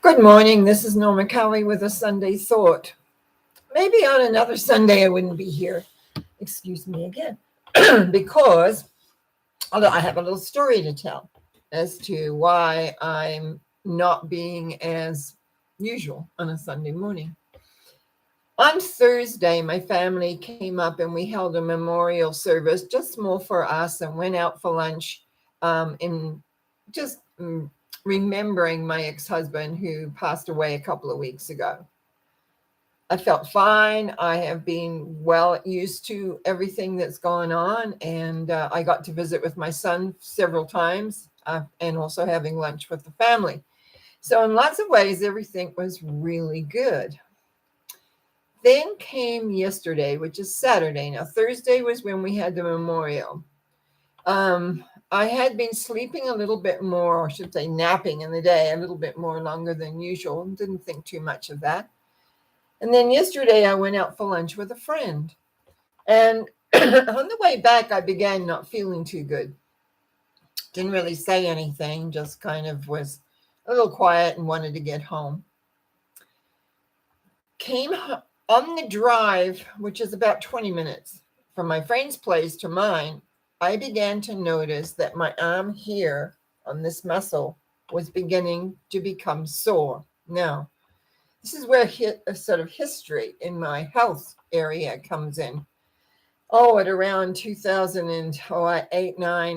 Good morning. This is Norma Cowie with a Sunday thought. Maybe on another Sunday I wouldn't be here. Excuse me again. Because although I have a little story to tell as to why I'm not being as usual on a Sunday morning. On Thursday, my family came up and we held a memorial service, just small for us, and went out for lunch in just remembering my ex-husband who passed away a couple of weeks ago. I felt fine. I have been well used to everything that's gone on, and I got to visit with my son several times, and also having lunch with the family. So in lots of ways, everything was really good. Then came yesterday, which is Saturday. Now, Thursday was when we had the memorial. I had been sleeping a little bit more, or I should say napping in the day, a little bit more longer than usual. Didn't think too much of that. And then yesterday I went out for lunch with a friend. And on the way back, I began not feeling too good. Didn't really say anything, just kind of was a little quiet and wanted to get home. Came on the drive, which is about 20 minutes from my friend's place to mine. I began to notice that my arm here on this muscle was beginning to become sore. Now, this is where a sort of history in my health area comes in. Oh, at around 2008, 9,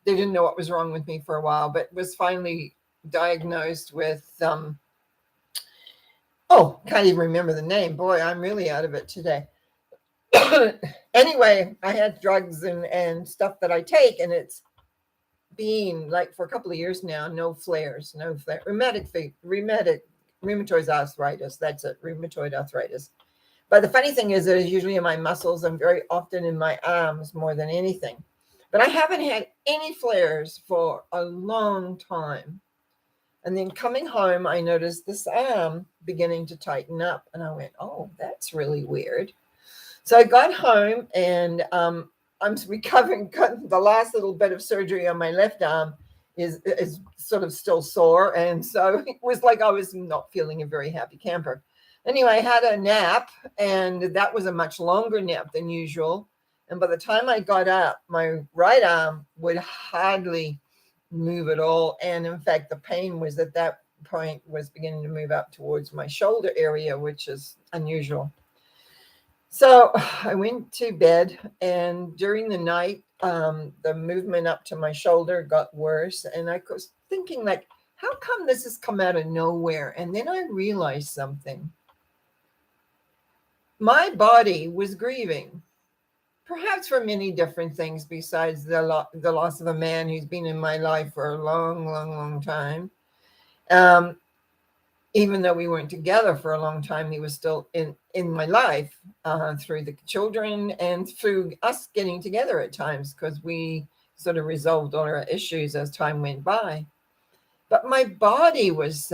they didn't know what was wrong with me for a while, but was finally diagnosed with, can't even remember the name. Boy, I'm really out of it today. Anyway, I had drugs and stuff that I take, and it's been like for a couple of years now, no flares, rheumatoid arthritis. That's it, rheumatoid arthritis. But the funny thing is that it's usually in my muscles and very often in my arms more than anything. But I haven't had any flares for a long time. And then coming home, I noticed this arm beginning to tighten up. And I went, oh, that's really weird. So I got home and I'm recovering. The last little bit of surgery on my left arm is sort of still sore. And so it was like I was not feeling a very happy camper. Anyway, I had a nap, and that was a much longer nap than usual. And by the time I got up, my right arm would hardly move at all. And in fact, the pain was at that point was beginning to move up towards my shoulder area, which is unusual. So I went to bed, and during the night, the movement up to my shoulder got worse. And I was thinking, like, how come this has come out of nowhere? And then I realized something. My body was grieving, perhaps for many different things besides the loss of a man who's been in my life for a long, long, long time. Um, Even though we weren't together for a long time, he was still in my life through the children and through us getting together at times, because we sort of resolved all our issues as time went by. But my body was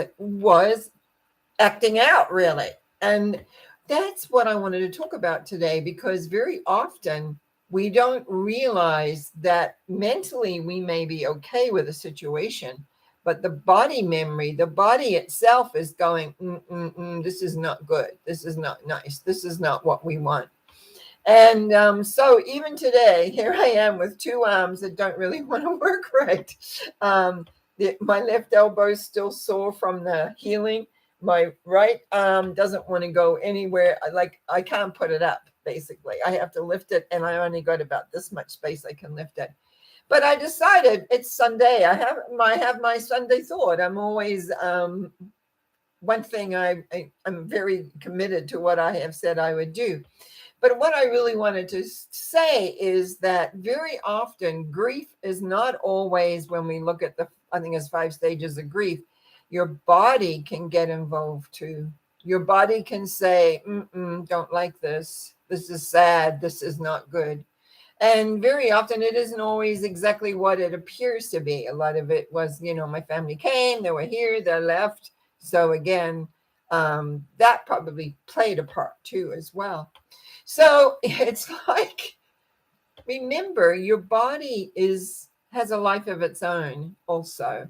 acting out, really. And that's what I wanted to talk about today, because very often we don't realize that mentally we may be okay with a situation, but the body memory, the body itself is going, this is not good. This is not nice. This is not what we want. And so even today, here I am with two arms that don't really want to work right. My left elbow is still sore from the healing. My right arm doesn't want to go anywhere. I can't put it up, basically. I have to lift it, and I only got about this much space I can lift it. But I decided it's Sunday. I have my Sunday thought. I'm always one thing. I'm very committed to what I have said I would do. But what I really wanted to say is that very often grief is not always, when we look at I think it's 5 stages of grief, your body can get involved too. Your body can say, don't like this. This is sad. This is not good. And very often it isn't always exactly what it appears to be. A lot of it was, my family came, they were here, they left. So again, that probably played a part too as well. So it's like, remember, your body has a life of its own also.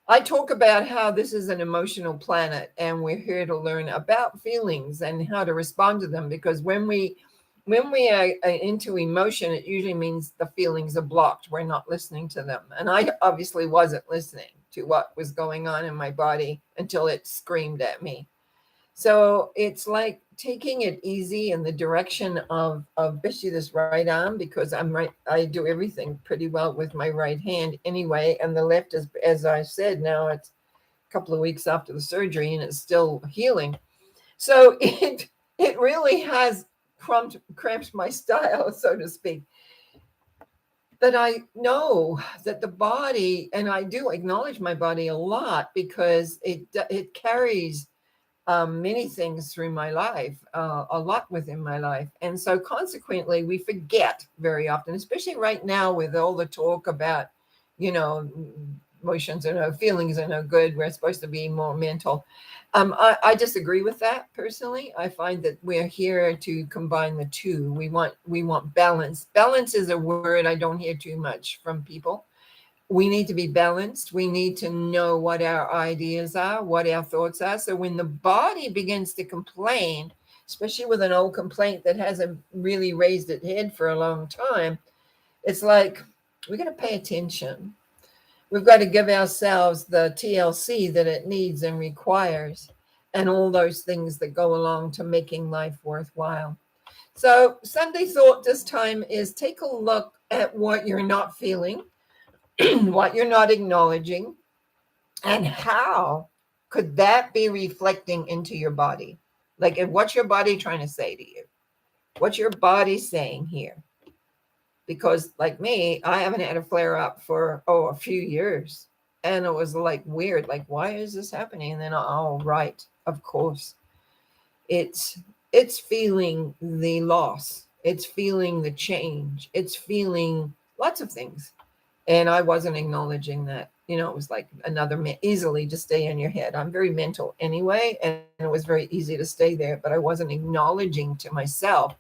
I talk about how this is an emotional planet and we're here to learn about feelings and how to respond to them, because when we are into emotion, it usually means the feelings are blocked. We're not listening to them. And I obviously wasn't listening to what was going on in my body until it screamed at me. So it's like taking it easy in the direction of especially this right arm, because I'm right. I do everything pretty well with my right hand anyway, and the left is, as I said, now it's a couple of weeks after the surgery and it's still healing. So it really has cramped my style, so to speak. That I know that the body, and I do acknowledge my body a lot because it carries many things through my life, a lot within my life. And so consequently, we forget very often, especially right now with all the talk about, you know, emotions are no, feelings are no good. We're supposed to be more mental. I disagree with that personally. I find that we're here to combine the two. We want balance. Balance is a word I don't hear too much from people. We need to be balanced. We need to know what our ideas are, what our thoughts are. So when the body begins to complain, especially with an old complaint that hasn't really raised its head for a long time, it's like we got to pay attention. We've got to give ourselves the TLC that it needs and requires, and all those things that go along to making life worthwhile. So, Sunday thought this time is take a look at what you're not feeling, what you're not acknowledging, and how could that be reflecting into your body? Like, what's your body trying to say to you? What's your body saying here? Because, like me, I haven't had a flare up for, a few years. And it was like weird. Like, why is this happening? And then, oh, right, of course. It's it's feeling the loss. It's feeling the change. It's feeling lots of things, and I wasn't acknowledging that. It was like another easily to stay in your head. I'm very mental anyway, and it was very easy to stay there, but I wasn't acknowledging to myself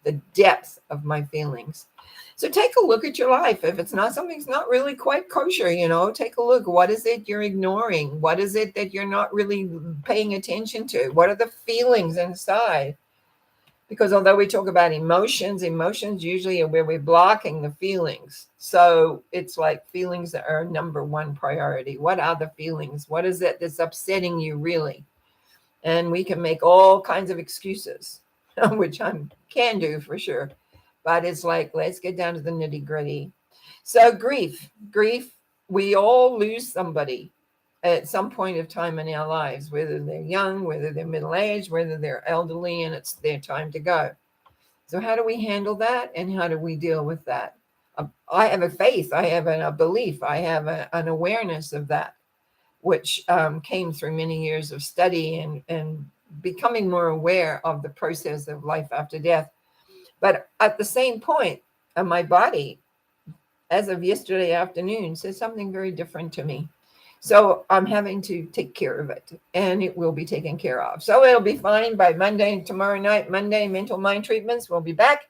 the depth of my feelings. So take a look at your life. If it's not something's not really quite kosher, take a look. What is it you're ignoring? What is it that you're not really paying attention to? What are the feelings inside? Because although we talk about emotions usually are where we're blocking the feelings. So it's like feelings that are number one priority. What are the feelings? What is it that's upsetting you really? And we can make all kinds of excuses, which I can do for sure. But it's like, let's get down to the nitty gritty. So grief, we all lose somebody at some point of time in our lives, whether they're young, whether they're middle aged, whether they're elderly, and it's their time to go. So, how do we handle that and how do we deal with that? I have a faith, I have a belief, I have an awareness of that, which came through many years of study and becoming more aware of the process of life after death. But at the same point, my body, as of yesterday afternoon, said something very different to me. So I'm having to take care of it, and it will be taken care of. So it'll be fine by Monday, tomorrow night. Monday, mental mind treatments will be back.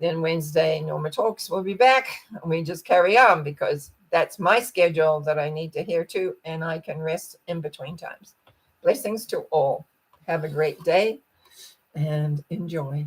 Then Wednesday, Norma Talks will be back. And we just carry on because that's my schedule that I need to adhere to, and I can rest in between times. Blessings to all. Have a great day and enjoy.